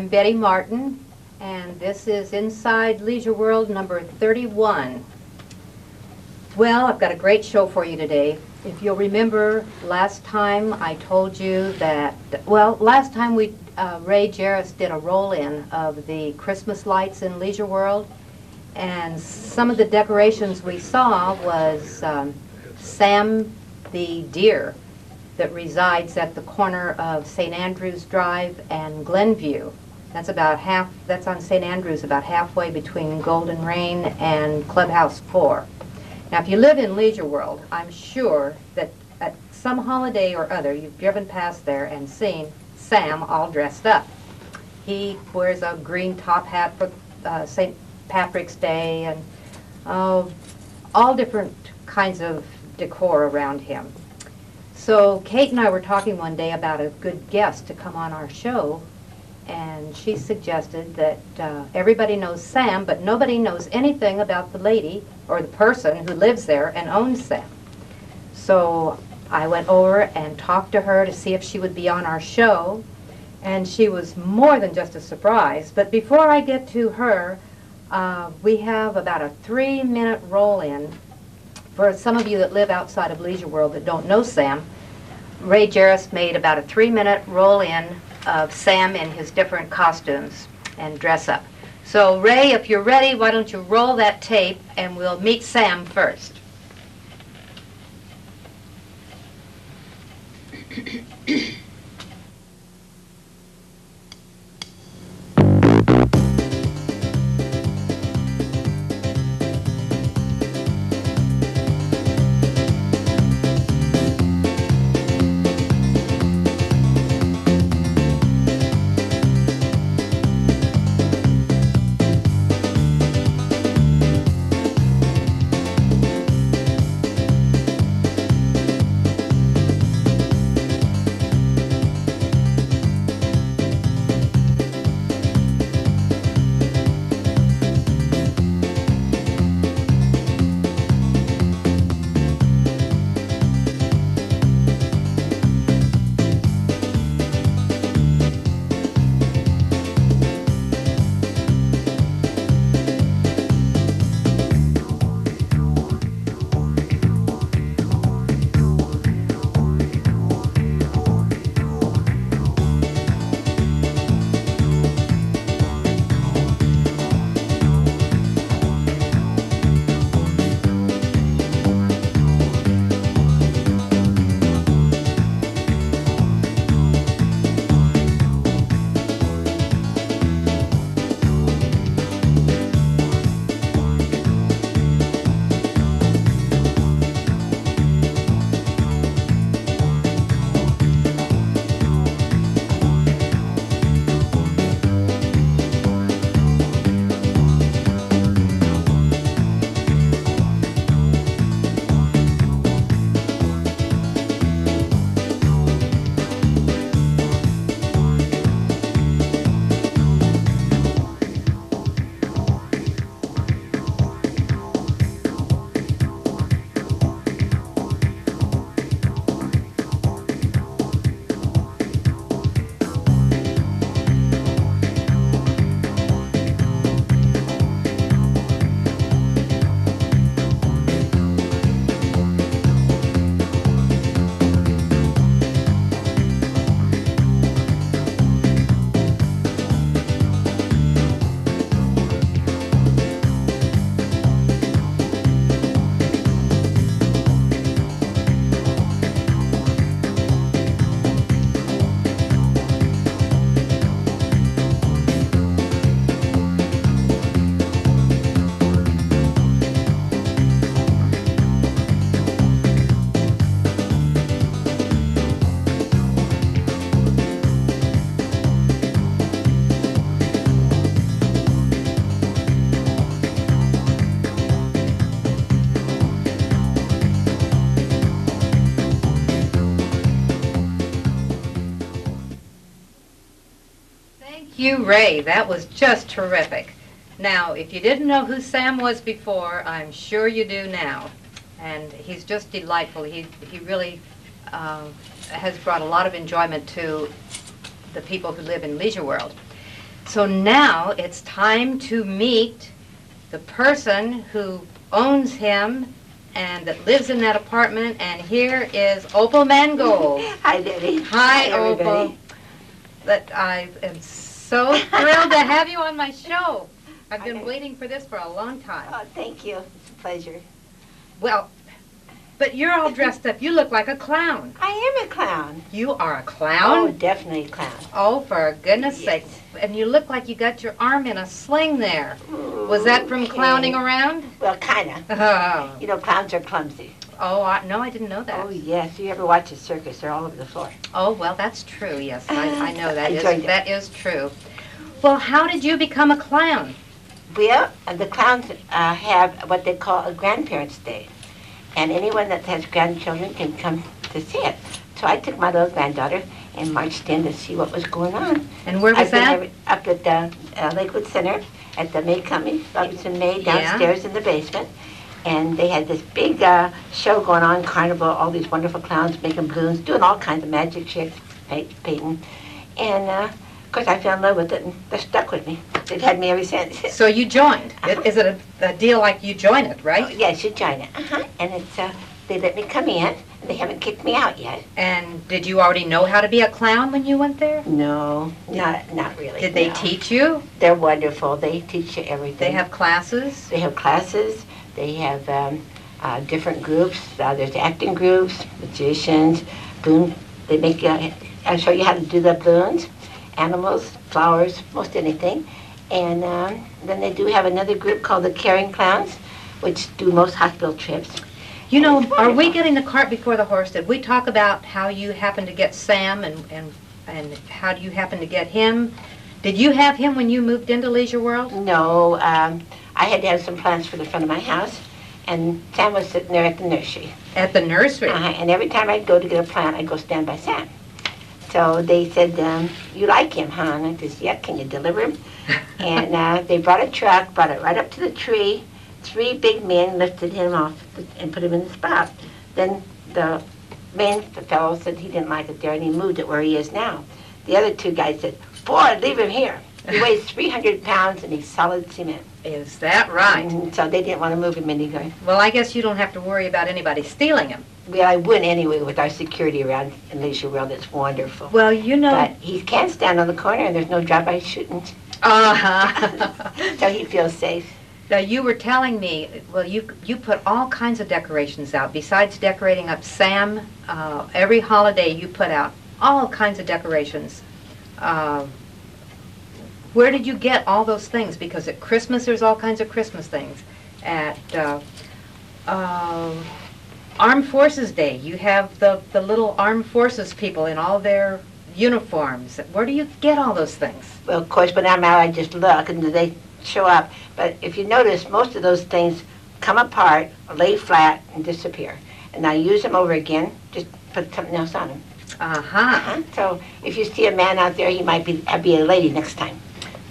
I'm Betty Martin, and this is Inside Leisure World number 31. Well, I've got a great show for you today. If you'll remember, last time I told you that, well, last time Ray Jarris did a roll-in of the Christmas lights in Leisure World, and some of the decorations we saw was Sam the deer that resides at the corner of St. Andrews Drive and Glenview. That's on St. Andrews, about halfway between Golden Rain and Clubhouse 4. Now, if you live in Leisure World, I'm sure that at some holiday or other, you've driven past there and seen Sam all dressed up. He wears a green top hat for St. Patrick's Day and all different kinds of decor around him. So Kate and I were talking one day about a good guest to come on our show, and she suggested that everybody knows Sam, but nobody knows anything about the lady or the person who lives there and owns Sam. So I went over and talked to her to see if she would be on our show, and she was more than just a surprise. But before I get to her, we have about a 3-minute roll-in. For some of you that live outside of Leisure World that don't know Sam, Ray Jarris made about a 3-minute roll-in of Sam in his different costumes and dress up. So Ray, if you're ready, why don't you roll that tape and we'll meet Sam first. You, Ray, that was just terrific. Now, if you didn't know who Sam was before, I'm sure you do now. And he's just delightful. He really has brought a lot of enjoyment to the people who live in Leisure World. So now it's time to meet the person who owns him and that lives in that apartment. And here is Opal Mangold. Hi, Debbie. Hi, everybody. Opal. That I am so thrilled to have you on my show. I've been waiting for this for a long time. Oh, thank you. It's a pleasure. Well, but you're all dressed up. You look like a clown. I am a clown. You are a Oh, clown? definitely a clown. Oh, for goodness Yes. sake. And you look like you got your arm in a sling there. Was that from Okay. clowning around? Well, kind of. Oh, You know, clowns are clumsy. No, I didn't know that. Oh, yes. You ever watch a circus? They're all over the floor. Oh, well, that's true, yes. I know that. I joined it. That is true. Well, how did you become a clown? Well, the clowns have what they call a grandparents' day. And anyone that has grandchildren can come to see it. So I took my little granddaughter and marched in to see what was going on. And where was I've been that? there up at the Lakewood Center at the May Company, Robinson May, downstairs in the basement. And they had this big show going on, carnival, all these wonderful clowns making balloons, doing all kinds of magic tricks, painting. And, of course, I fell in love with it, and they stuck with me. They've had me ever since. So you joined. Is it a deal like you join it, right? Oh, yes, you join it. And it's they let me come in. They haven't kicked me out yet. And did you already know how to be a clown when you went there? No, not really. Did they no. teach you? They're wonderful. They teach you everything. They have classes? They have classes. They have different groups. There's acting groups, magicians, balloon. They make I show you how to do the balloons, animals, flowers, most anything. And then they do have another group called the Caring Clowns, which do most hospital trips. You know, are we getting the cart before the horse? Did we talk about how you happened to get Sam and how do you happen to get him? Did you have him when you moved into Leisure World? No, I had to have some plants for the front of my house, and Sam was sitting there at the nursery. At the nursery? And every time I'd go to get a plant, I'd go stand by Sam. So they said, you like him, huh? And I said, yeah, can you deliver him? And they brought a truck, brought it right up to the tree. 3 big men lifted him off and put him in the spot. Then the fellow said he didn't like it there, and he moved it where he is now. The other 2 guys said, boy, leave him here. He weighs 300 pounds, and he's solid cement. Is that right? And so they didn't want to move him anywhere. Well, I guess you don't have to worry about anybody stealing him. Well, I wouldn't anyway with our security around in Leisure World. It's wonderful. Well, you know... But he can't stand on the corner, and there's no drive-by shooting. Uh-huh. So he feels safe. Now, you were telling me, well, you put all kinds of decorations out. Besides decorating up Sam, every holiday you put out all kinds of decorations. Where did you get all those things? Because at Christmas, there's all kinds of Christmas things. At Armed Forces Day, you have the little Armed Forces people in all their uniforms. Where do you get all those things? Well, of course, when I'm out, I just look, and they show up. But if you notice, most of those things come apart, lay flat, and disappear. And I use them over again, just put something else on them. Uh-huh. So if you see a man out there, he might be a lady next time.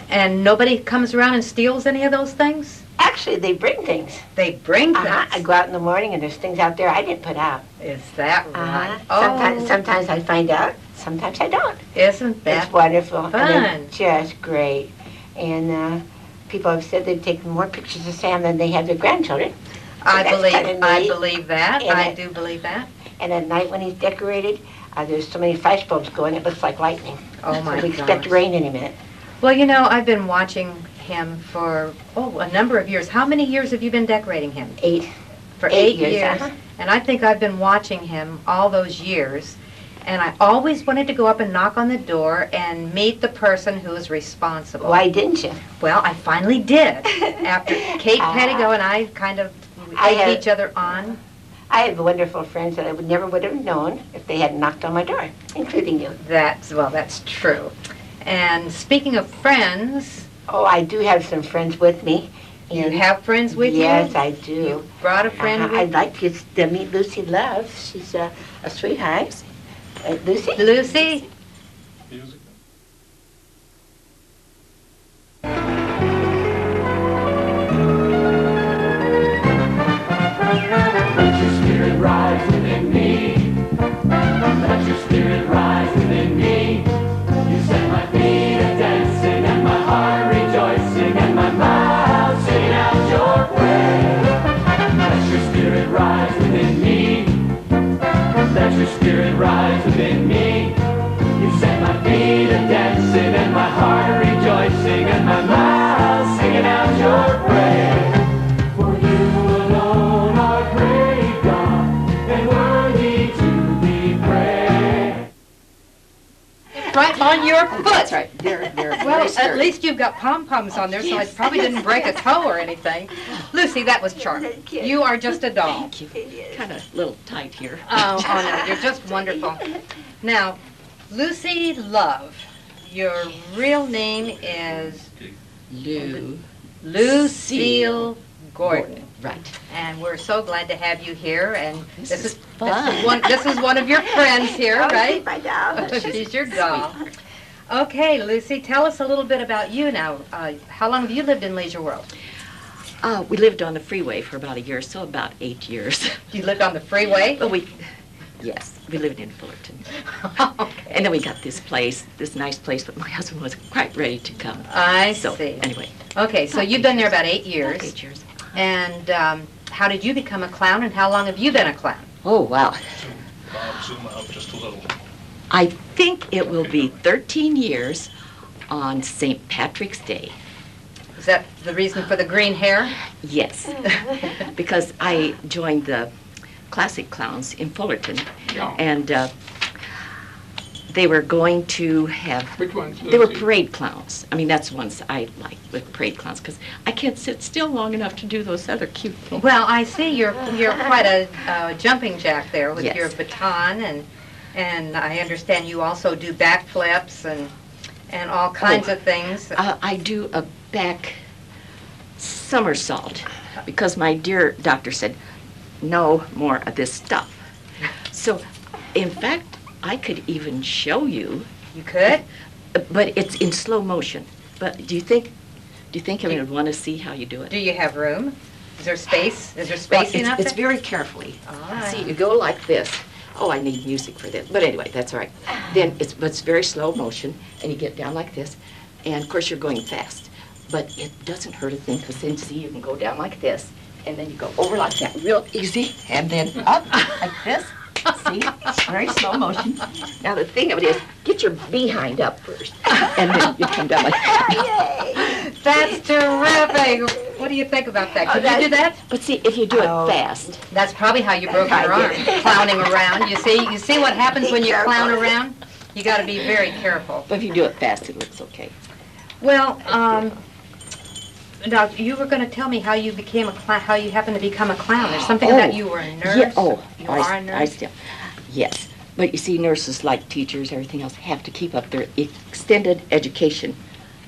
And nobody comes around and steals any of those things? Actually, they bring things. They bring things? I go out in the morning, and there's things out there I didn't put out. Is that right? Sometimes I find out, sometimes I don't. Isn't that It's wonderful. fun? And it's just great. And people have said they've taken more pictures of Sam than they have their grandchildren. I that's believe kinda I neat. believe that. And I do believe that. And at night when he's decorated, there's so many flash bulbs going, it looks like lightning. Oh my So we expect gosh. rain any minute. Well, you know, I've been watching him for a number of years. How many years have you been decorating him? 8. For 8 8 years, years. uh-huh. And I think I've been watching him all those years. And I always wanted to go up and knock on the door and meet the person who is responsible. Why didn't you? Well, I finally did. After Kate Pettigo and I kind of egged each other on. I have wonderful friends that I never would have known if they hadn't knocked on my door, including you. That's true. And speaking of friends, Oh, I do have some friends with me. you have friends with you? Yes, I do. You brought a friend with I'd like you to meet Lucy Love. She's a sweetheart. Lucy? Lucy? Music. Let your spirit rise within me. Let your spirit rise within me. You set my feet a dancing and my let your spirit rise within me. You set my feet a-dancing and my heart rejoicing and my mouth singing out your praise. For you alone are great, God, and worthy to be praised. Right on your foot. That's right. They're Well, very sturdy. at least you've got pom-poms on there, so I probably didn't break a toe or anything. Lucy, that was charming. You are just a doll. Kind of a little tight here. Oh, no, you're just wonderful. Now, Lucy Love, your real name is Lucille Gordon. Right. And we're so glad to have you here, and This is fun. this is one of your friends here, right? My doll. She's your doll. Okay, Lucy, tell us a little bit about you now. How long have you lived in Leisure World? We lived on the freeway for about a year, so about 8 years. You lived on the freeway? But yes, we lived in Fullerton. Okay. And then we got this place, this nice place, but my husband wasn't quite ready to come. I So, see. anyway. Okay, so you've been there about 8 years. About 8 years. And how did you become a clown, and how long have you been a clown? Oh, wow. Zoom out just a little. I think it will be 13 years on St. Patrick's Day. Is that the reason for the green hair? Yes, because I joined the classic clowns in Fullerton, and they were going to have, Which ones? they were parade clowns. I mean, that's the ones I like, with parade clowns, because I can't sit still long enough to do those other cute things. Well, I see you're quite a jumping jack there with Yes. your baton, and I understand you also do backflips and all kinds of things. I do a back somersault, because my dear doctor said, no more of this stuff. So, in fact, I could even show you, You could? but it's in slow motion. But do you think I would want to see how you do it? Do you have room? Is there space? Is there Well, space enough? it's very carefully. All right. See, you go like this. Oh, I need music for this. But anyway, that's all right. Then it's very slow motion, and you get down like this, and of course you're going fast. But it doesn't hurt a thing, because then see, you can go down like this, and then you go over like that, real easy, and then up like this. See, very slow motion. Now the thing of it is, get your behind up first, and then you come down like that. That's terrific. What do you think about that? Could you do that? But see, if you do it fast, That's probably how you broke your arm, clowning around. You see what happens when you clown around? You got to be very careful. but if you do it fast, it looks okay. Well, now you were going to tell me how you became a clown, how you happened to become a clown. There's something about you were a nurse. Yeah, oh, you are a I nurse. still, yes. But you see, nurses, like teachers, everything else, have to keep up their extended education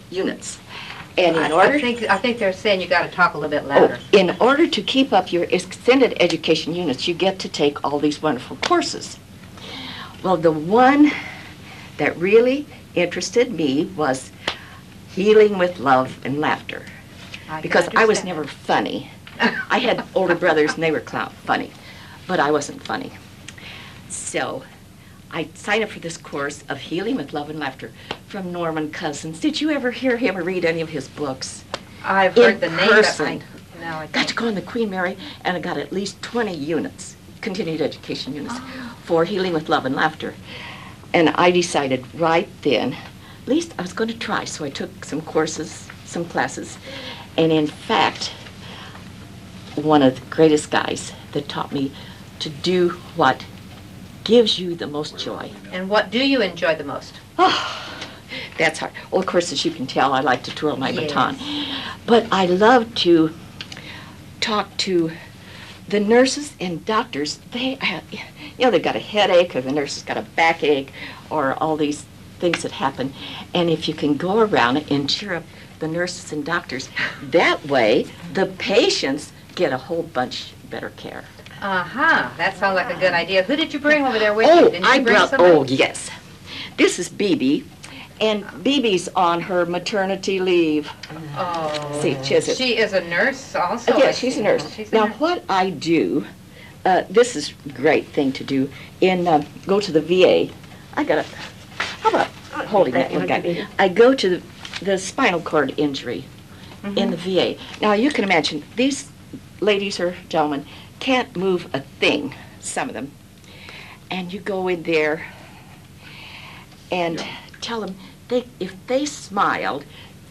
units. And in order, I think they're saying you got to talk a little bit louder. in order to keep up your extended education units, you get to take all these wonderful courses. Well, the one that really interested me was healing with love and laughter. Because I was never funny. I had older brothers and they were funny, but I wasn't funny. So I signed up for this course of healing with love and laughter from Norman Cousins. Did you ever hear him or read any of his books? I've heard the in name, person. but no, I Got to go in the Queen Mary, and I got at least 20 units, continued education units, for healing with love and laughter. And I decided right then, at least I was going to try. So I took some courses, some classes, and in fact, one of the greatest guys that taught me to do what gives you the most joy. And what do you enjoy the most? Oh, that's hard. Well, of course, as you can tell, I like to twirl my Yes. baton. But I love to talk to the nurses and doctors. They have, they've got a headache, or the nurse has got a backache, or all these things that happen. And if you can go around and cheer up the nurses and doctors, that way the patients get a whole bunch better care. That sounds like a good idea. Who did you bring over there with you? Oh, Didn't you I bring brought, somebody? oh, yes. This is Bibi, and Bibi's on her maternity leave. Oh. See, She is a nurse also? Yeah, I she's see. a nurse. She's a Now, nurse. what I do, this is a great thing to do, go to the VA. How about holding that one guy? I go to the spinal cord injury in the VA. Now, you can imagine, these ladies or gentlemen can't move a thing, some of them. and you go in there and tell them if they smiled,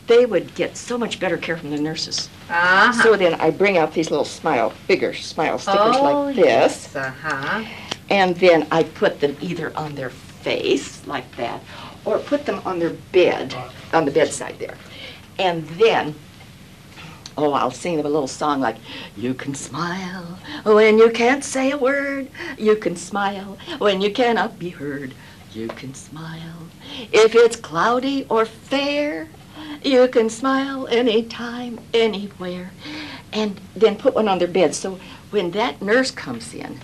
they would get so much better care from the nurses. Uh-huh. So then I bring out these little bigger smile stickers like this. Yes, uh-huh. And then I put them either on their face, like that, or put them on their bed, on the bedside there. And then, I'll sing them a little song like, you can smile when you can't say a word. You can smile when you cannot be heard. You can smile if it's cloudy or fair. You can smile anytime, anywhere. And then put one on their bed. So when that nurse comes in,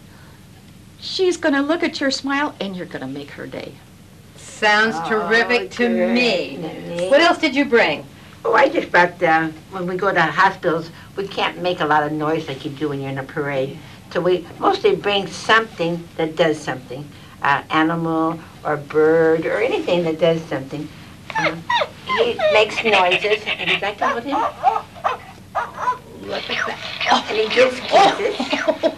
she's going to look at your smile and you're going to make her day. Sounds terrific to me. Goodness. What else did you bring? Oh, I just brought, when we go to hospitals, we can't make a lot of noise like you do when you're in a parade. So we mostly bring something that does something, animal or bird or anything that does something. He makes noises. And would you like to hold him? Look at that. And he gives kisses.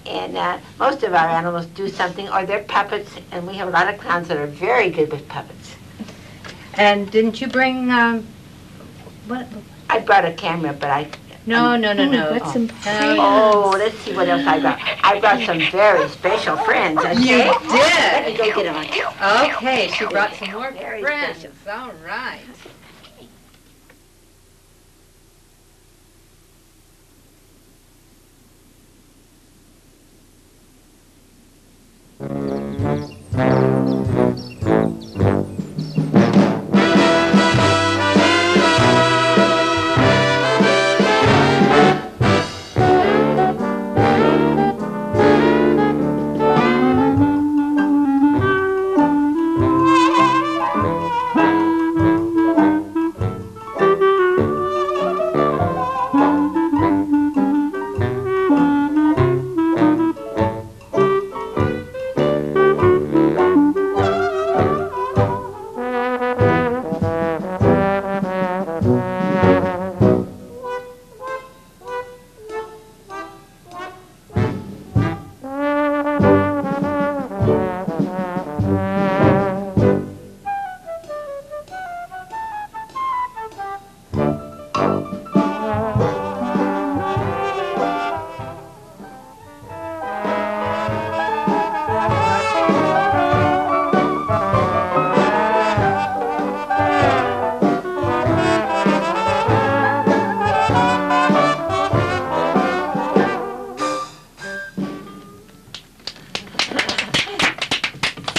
And most of our animals do something, or they're puppets, and we have a lot of clowns that are very good with puppets. And didn't you bring, what? I brought a camera, but I... No. That's some Oh, let's see what else I brought. I brought some very special friends, okay? You Let me did? go get them. Okay, she brought some more Very friends. special. All right.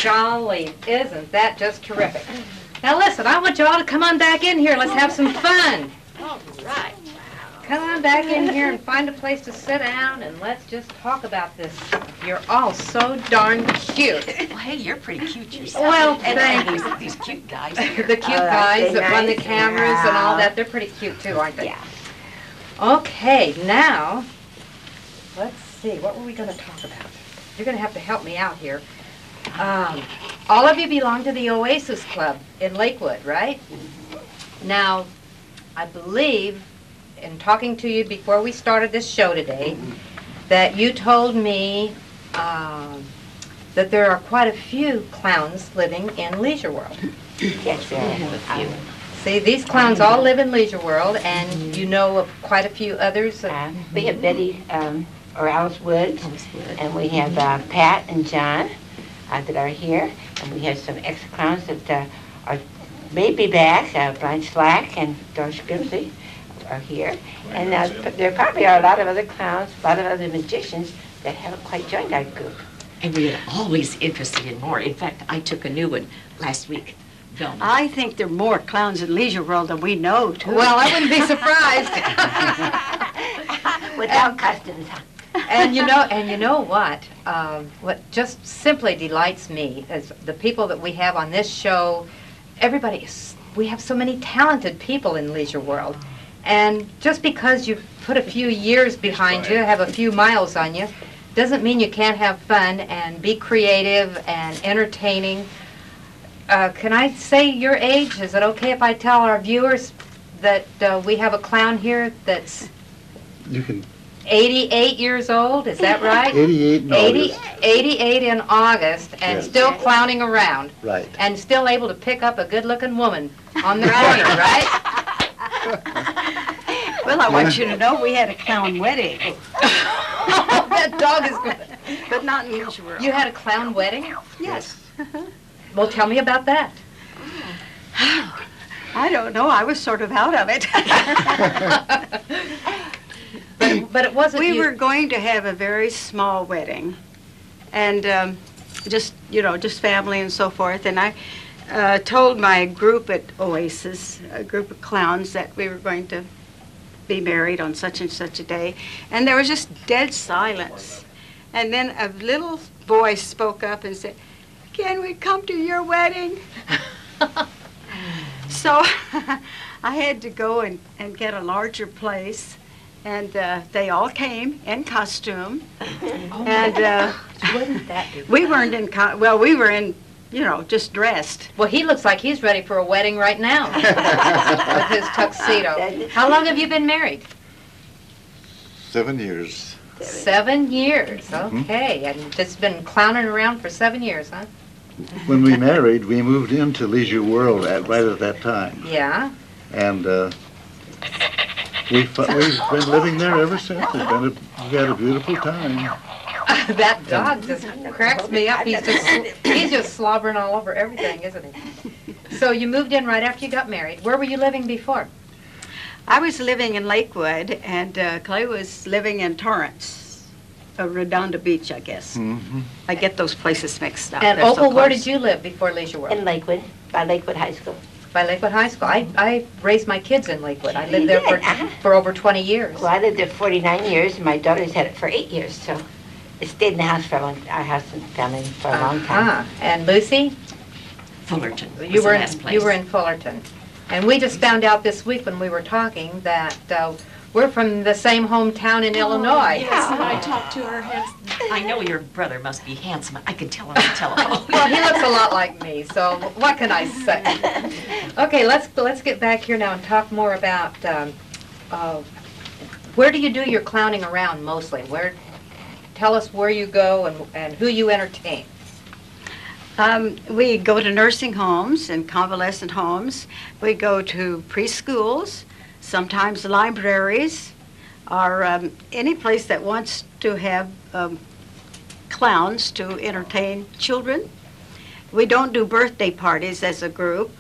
Golly, isn't that just terrific? Now listen, I want you all to come on back in here. Let's have some fun. All right. Come on back in here and find a place to sit down and let's just talk about this. You're all so darn cute. Well, hey, you're pretty cute yourself. Well, and thank these cute guys. The cute Oh, guys that's that run the nice. cameras and all Yeah. that, they're pretty cute too, aren't they? Yeah. Okay, now, let's see, what were we going to talk about? You're going to have to help me out here. All of you belong to the Oasis Club in Lakewood, right? Now, I believe, in talking to you before we started this show today, that you told me that there are quite a few clowns living in Leisure World. Yes, there are a few. See, these clowns all live in Leisure World, and you know of quite a few others. We have Betty, or Alice Woods, and we have Pat and John that are here, and we have some ex-clowns that are maybe back. Blind Slack and Doris Grimsey are here, and there probably are a lot of other clowns, a lot of other magicians that haven't quite joined our group. And we're always interested in more. In fact, I took a new one last week. Velma. I think there are more clowns in Leisure World than we know, too. Well, I wouldn't be surprised. Without customs. And you know what? What just simply delights me is the people that we have on this show. We have so many talented people in Leisure World. And just because you've put a few years behind you, have a few miles on you, doesn't mean you can't have fun and be creative and entertaining. Can I say your age? Is it okay if I tell our viewers that we have a clown here that's You can. 88 years old, is that right? 88 in 80, August. 88 in August, and Yes. still clowning around. Right. And still able to pick up a good-looking woman on the corner, right? Well, I want you to know we had a clown wedding, That dog is good. but not in Leisure World. You had a clown wedding? Yes. Well, tell me about that. I don't know. I was sort of out of it. But it wasn't We you. were going to have a very small wedding, and just family and so forth. And I told my group at Oasis, a group of clowns, that we were going to be married on such and such a day, and there was just dead silence. And then a little boy spoke up and said, "Can we come to your wedding?" So I had to go and get a larger place, and they all came in costume. And Wouldn't that be we weren't in, we were in, just dressed. Well, he looks like he's ready for a wedding right now with his tuxedo. How long have you been married? 7 years. 7 years, okay. And just been clowning around for 7 years, huh? When we married, we moved into Leisure World right at that time. Yeah. And we've been living there ever since. We've had a beautiful time. That dog just cracks me up. He's just slobbering all over everything, isn't he? So you moved in right after you got married. Where were you living before? I was living in Lakewood, and Clay was living in Torrance, Redondo Beach, I guess. Mm-hmm. I get those places mixed up. And They're so Opal, where close. did you live before Leisure World? In Lakewood, by Lakewood High School. By Lakewood High School. I raised my kids in Lakewood. I lived You there did, for over 20 years. Well, I lived there 49 years, and my daughter's had it for 8 years, so I stayed in the house for our house and family for a long time. Ah, and Lucy, Fullerton. you was were the in, last place. you were in Fullerton. And we just found out this week when we were talking that we're from the same hometown in Illinois. Yes, and I talked to her. I know your brother must be handsome. I could tell him on the telephone. Well, he looks a lot like me, so what can I say? Okay, let's get back here now and talk more about where do you do your clowning around mostly? Tell us where you go and who you entertain. We go to nursing homes and convalescent homes. We go to preschools, sometimes libraries, or any place that wants to have clowns to entertain children. We don't do birthday parties as a group,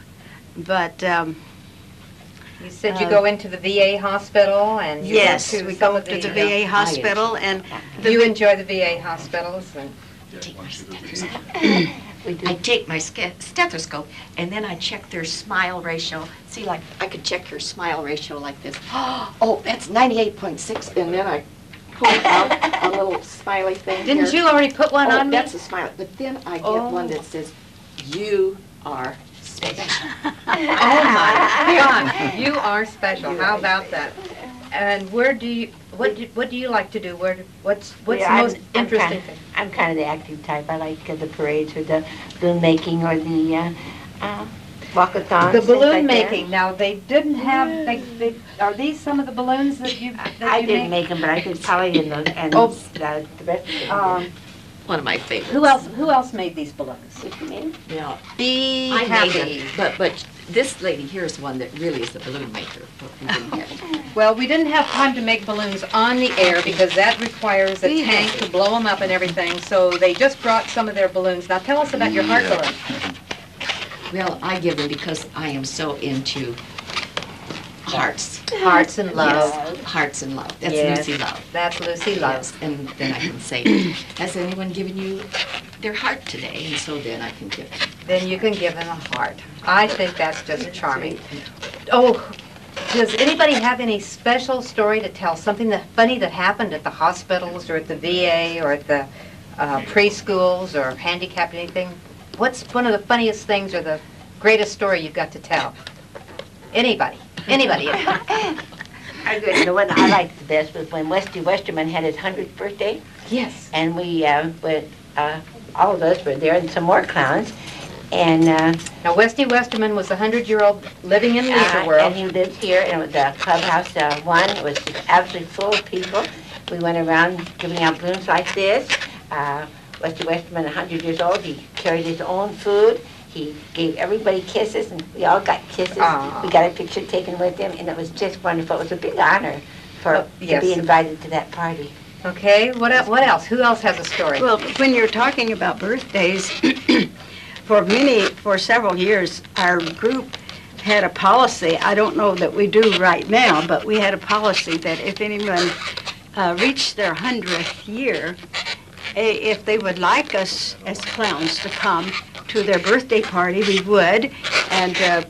but You said you go into the VA hospital and you yes, go to we some go of to the the VA hospital, and you enjoy the VA hospitals and Take my stethoscope. I take my stethoscope, and then I check their smile ratio. See, like, I could check your smile ratio like this. Oh, that's 98.6, and then I pull out a little smiley thing didn't here. you already put one on me? That's a smile, but then I get one that says, "You are special." Oh my God, you are special. How about that? And what do you like to do? What's the most interesting thing? I'm kind of the active type. I like the parades or the balloon making or the walkathons. The things balloon like that. making. Now they didn't have. Are these some of the balloons that you? I didn't make them, but I did Polly and the rest of them. One of my favorites. Who else made these balloons? Did you make 'em? Yeah. Be I made happy. them, but this lady here is the one that really is the balloon maker. But we didn't have it. Well, we didn't have time to make balloons on the air because that requires a tank to blow them up and everything. So they just brought some of their balloons. Now tell us about your heart balloon. Well, I give them because I am so into hearts. Hearts and love. Yes, hearts and love. That's Yes. Lucy Love. That's Lucy Love. Yes, and then I can say, has anyone given you their heart today? And so then I can give it. Then you can give them a heart. I think that's just charming. Oh, does anybody have any special story to tell? Something funny that happened at the hospitals or at the VA or at the preschools or handicapped anything? What's one of the funniest things or the greatest story you've got to tell? Anybody? Anybody? The one I liked the best was when Westy Westerman had his 100th birthday, Yes. and we all of us were there, and some more clowns, and Now, Westy Westerman was a 100-year-old living in Leisure and World. he lived here, and it was the clubhouse one. It was just absolutely full of people, we went around giving out balloons like this. Wesley Westerman, 100 years old, he carried his own food. He gave everybody kisses, and we all got kisses. Aww. We got a picture taken with him, and it was just wonderful. It was a big honor to be invited to that party. Okay, what else? Who else has a story? Well, when you're talking about birthdays, for several years, our group had a policy. I don't know that we do right now, but we had a policy that if anyone reached their 100th year, if they would like us as clowns to come to their birthday party, we would, and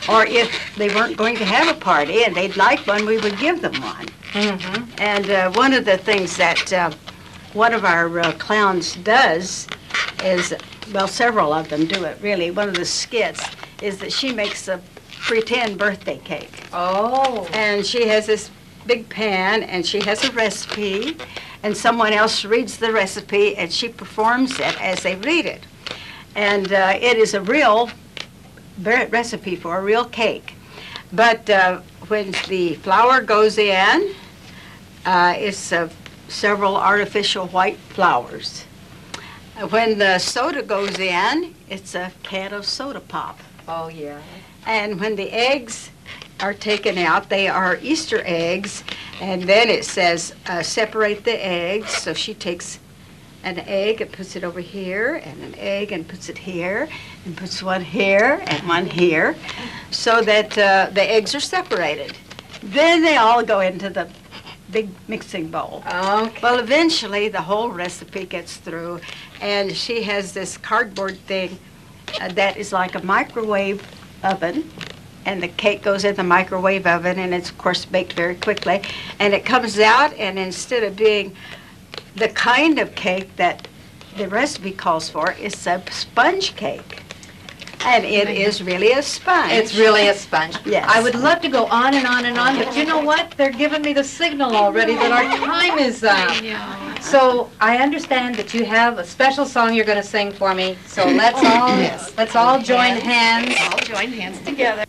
or if they weren't going to have a party and they'd like one, we would give them one. Mm-hmm. And one of the things that one of our clowns does is, well, several of them do it really. One of the skits is that she makes a pretend birthday cake. Oh. And she has this big pan, and she has a recipe, and someone else reads the recipe, and she performs it as they read it. And it is a real recipe for a real cake. But when the flour goes in, it's several artificial white flowers. When the soda goes in, it's a can of soda pop. Oh, yeah. And when the eggs are taken out, they are Easter eggs, and then it says separate the eggs. So she takes an egg and puts it over here, and an egg and puts it here, and puts one here and one here, so that the eggs are separated. Then they all go into the big mixing bowl. Okay. Well, eventually the whole recipe gets through, and she has this cardboard thing that is like a microwave oven, and the cake goes in the microwave oven, and it's of course baked very quickly, and it comes out, and instead of being the kind of cake that the recipe calls for, it's a sponge cake. And it is really a sponge. It's really a sponge. Yes. I would love to go on and on and on, but you know what? They're giving me the signal already that our time is up. So I understand that you have a special song you're going to sing for me. So let's all join hands. All join hands together.